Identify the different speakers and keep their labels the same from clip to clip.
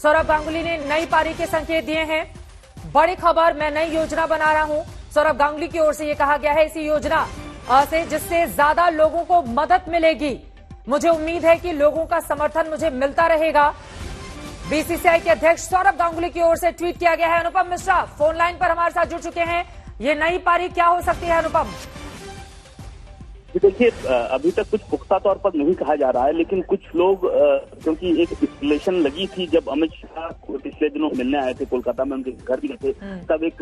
Speaker 1: सौरभ गांगुली ने नई पारी के संकेत दिए हैं। बड़ी खबर, मैं नई योजना बना रहा हूं, सौरभ गांगुली की ओर से यह कहा गया है। इसी योजना से जिससे ज्यादा लोगों को मदद मिलेगी, मुझे उम्मीद है कि लोगों का समर्थन मुझे मिलता रहेगा। बीसीसीआई के अध्यक्ष सौरभ गांगुली की ओर से ट्वीट किया गया है। अनुपम मिश्रा फोन लाइन पर हमारे साथ जुड़ चुके हैं। ये नई पारी क्या हो सकती है अनुपम?
Speaker 2: देखिए, अभी तक कुछ पुख्ता तौर पर नहीं कहा जा रहा है, लेकिन कुछ लोग क्योंकि एक स्पेकुलेशन लगी थी जब अमित शाह पिछले दिनों मिलने आए थे कोलकाता में, उनके घर भी गए थे, तब एक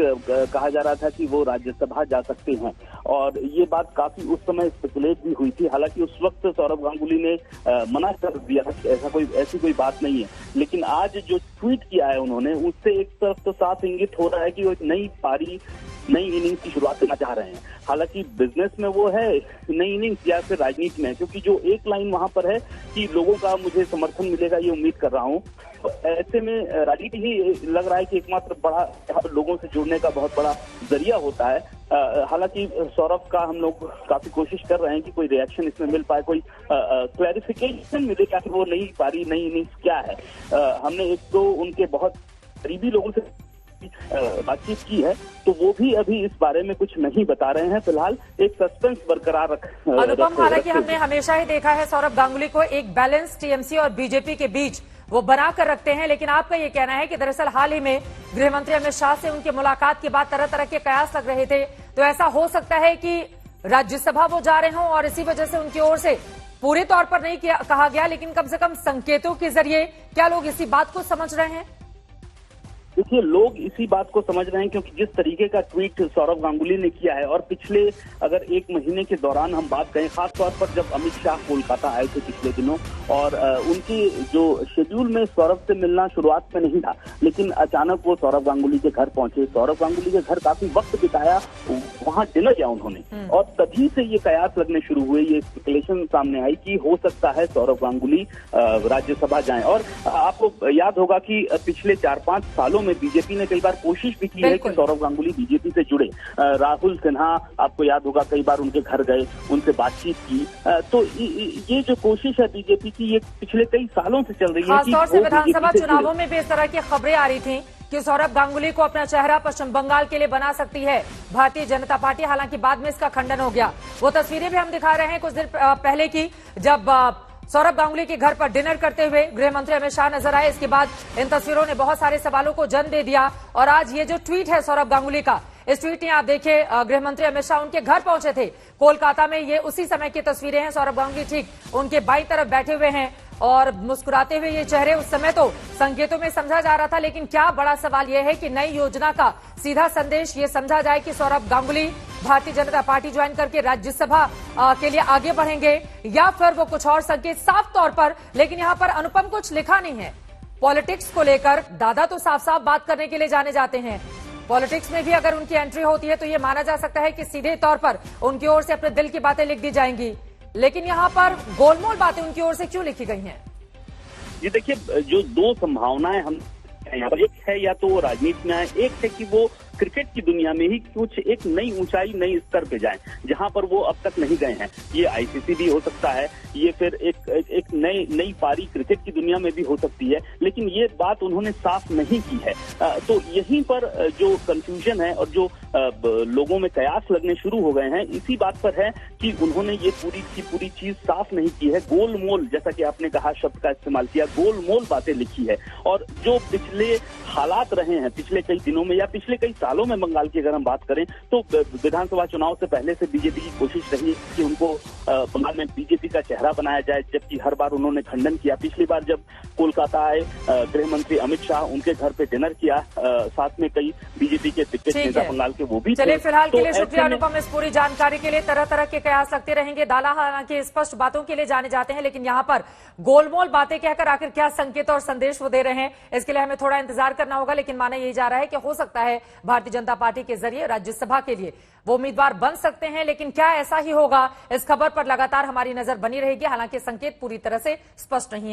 Speaker 2: कहा जा रहा था कि वो राज्यसभा जा सकते हैं और ये बात काफी उस समय स्पेकुलेट भी हुई थी। हालांकि उस वक्त सौरभ गांगुली ने मना कर दिया कि ऐसी कोई बात नहीं है, लेकिन आज जो ट्वीट किया है उन्होंने, उससे एक तरफ तो साफ इंगित हो रहा है कि वो एक नई पारी, नई इनिंग्स की शुरुआत करना चाह रहे हैं। हालांकि बिजनेस में वो है नई इनिंग्स या फिर राजनीति में, क्योंकि जो एक लाइन वहां पर है कि लोगों का मुझे समर्थन मिलेगा, ये उम्मीद कर रहा हूं, तो ऐसे में राजनीति ही लग रहा है कि एकमात्र बड़ा यहाँ पर लोगों से जुड़ने का बहुत बड़ा जरिया होता है। हालांकि सौरभ का हम लोग काफी कोशिश कर रहे हैं कि कोई रिएक्शन इसमें मिल पाए, कोई क्लैरिफिकेशन मिले कि वो नई पारी, नई इनिंग्स क्या है। हमने एक तो उनके बहुत करीबी लोगों से बातचीत की है, तो वो भी अभी इस बारे में कुछ नहीं बता रहे हैं। फिलहाल एक सस्पेंस बरकरार
Speaker 1: अनुपम, हालांकि हमने हमेशा ही देखा है सौरभ गांगुली को एक बैलेंस टीएमसी और बीजेपी के बीच वो बना कर रखते हैं, लेकिन आपका ये कहना है कि दरअसल हाल ही में गृह मंत्री अमित शाह से उनकी मुलाकात के बाद तरह तरह के कयास लग रहे थे, तो ऐसा हो सकता है कि राज्यसभा वो जा रहे हों और इसी वजह से उनकी ओर से पूरे तौर पर नहीं कहा गया, लेकिन कम से कम संकेतों के जरिए क्या लोग इसी बात को समझ रहे हैं?
Speaker 2: देखिए, लोग इसी बात को समझ रहे हैं क्योंकि जिस तरीके का ट्वीट सौरभ गांगुली ने किया है, और पिछले अगर एक महीने के दौरान हम बात करें, खासतौर पर जब अमित शाह कोलकाता आए थे पिछले दिनों, और उनकी जो शेड्यूल में सौरभ से मिलना शुरुआत में नहीं था, लेकिन अचानक वो सौरभ गांगुली के घर पहुंचे। सौरभ गांगुली के घर काफी वक्त बिताया, वहां डिनर किया उन्होंने, और तभी से ये कयास लगने शुरू हुए, ये स्पेकुलेशन सामने आई कि हो सकता है सौरभ गांगुली राज्यसभा जाएं। और आपको याद होगा कि पिछले 4-5 सालों में बीजेपी ने कई बार कोशिश भी की है कि सौरभ गांगुली बीजेपी से जुड़े। राहुल सिन्हा, आपको याद होगा, कई बार उनके घर गए, उनसे बातचीत की। तो ये जो कोशिश है बीजेपी की, ये पिछले कई सालों से चल रही है।
Speaker 1: खासतौर से विधानसभा चुनावों में भी इस तरह की खबरें आ रही थी कि सौरभ गांगुली को अपना चेहरा पश्चिम बंगाल के लिए बना सकती है भारतीय जनता पार्टी। हालांकि बाद में इसका खंडन हो गया। वो तस्वीरें भी हम दिखा रहे हैं कुछ दिन पहले की, जब सौरभ गांगुली के घर पर डिनर करते हुए गृह मंत्री अमित शाह नजर आए। इसके बाद इन तस्वीरों ने बहुत सारे सवालों को जन्म दे दिया, और आज ये जो ट्वीट है सौरभ गांगुली का, इस ट्वीट में आप देखिए गृह मंत्री अमित शाह उनके घर पहुंचे थे कोलकाता में। ये उसी समय की तस्वीरें हैं। सौरभ गांगुली ठीक उनके बाईं तरफ बैठे हुए हैं और मुस्कुराते हुए ये चेहरे उस समय तो संकेतों में समझा जा रहा था, लेकिन क्या बड़ा सवाल यह है कि नई योजना का सीधा संदेश ये समझा जाए कि सौरभ गांगुली भारतीय जनता पार्टी ज्वाइन करके राज्यसभा के लिए आगे बढ़ेंगे, या फिर वो कुछ और संकेत साफ तौर पर। लेकिन यहाँ पर अनुपम कुछ लिखा नहीं है पॉलिटिक्स को लेकर। दादा तो साफ साफ बात करने के लिए जाने जाते हैं, पॉलिटिक्स में भी अगर उनकी एंट्री होती है तो ये माना जा सकता है कि सीधे तौर पर उनकी ओर से अपने दिल की बातें लिख दी जाएंगी, लेकिन यहाँ पर गोलमोल बातें उनकी ओर से क्यों लिखी गई हैं?
Speaker 2: ये देखिए, जो दो संभावनाएं हम यहाँ पर, एक है या तो वो राजनीति में आए, एक है कि वो क्रिकेट की दुनिया में ही कुछ एक नई ऊंचाई, नई स्तर पे जाएं, जहां पर वो अब तक नहीं गए हैं। ये आईसीसी भी हो सकता है, ये फिर एक नई पारी क्रिकेट की दुनिया में भी हो सकती है, लेकिन ये बात उन्होंने साफ नहीं की है। तो यहीं पर जो कंफ्यूजन है और जो लोगों में कयास लगने शुरू हो गए हैं, इसी बात पर है कि उन्होंने ये पूरी की पूरी चीज साफ नहीं की है। गोलमोल, जैसा कि आपने कहा, शब्द का इस्तेमाल किया, गोलमोल बातें लिखी है। और जो पिछले हालात रहे हैं पिछले कई दिनों में या पिछले कई सालों में बंगाल की अगर हम बात करें, तो विधानसभा चुनाव से पहले से बीजेपी की कोशिश रही कि उनको बंगाल में बीजेपी का चेहरा बनाया जाए, जबकि हर बार उन्होंने खंडन किया। पिछली बार जब कोलकाता आए गृह मंत्री अमित शाह, उनके घर पे डिनर किया, साथ में कई बीजेपी के दिग्गज नेता बंगाल के वो भी।
Speaker 1: चलिए, फिलहाल के लिए शुक्रिया अनुपम, इस पूरी जानकारी के लिए। तरह तरह के कयास लगते रहेंगे। दाला हालांकि स्पष्ट बातों के लिए जाने जाते हैं, लेकिन यहाँ पर गोलमोल बातें कहकर आखिर क्या संकेत और संदेश वो दे रहे हैं, इसके लिए हमें थोड़ा इंतजार करना होगा। लेकिन माना यही जा रहा है कि हो सकता है भारतीय जनता पार्टी के जरिए राज्यसभा के लिए वो उम्मीदवार बन सकते हैं, लेकिन क्या ऐसा ही होगा, इस खबर पर लगातार हमारी नजर बनी रहेगी। हालांकि संकेत पूरी तरह से स्पष्ट नहीं है।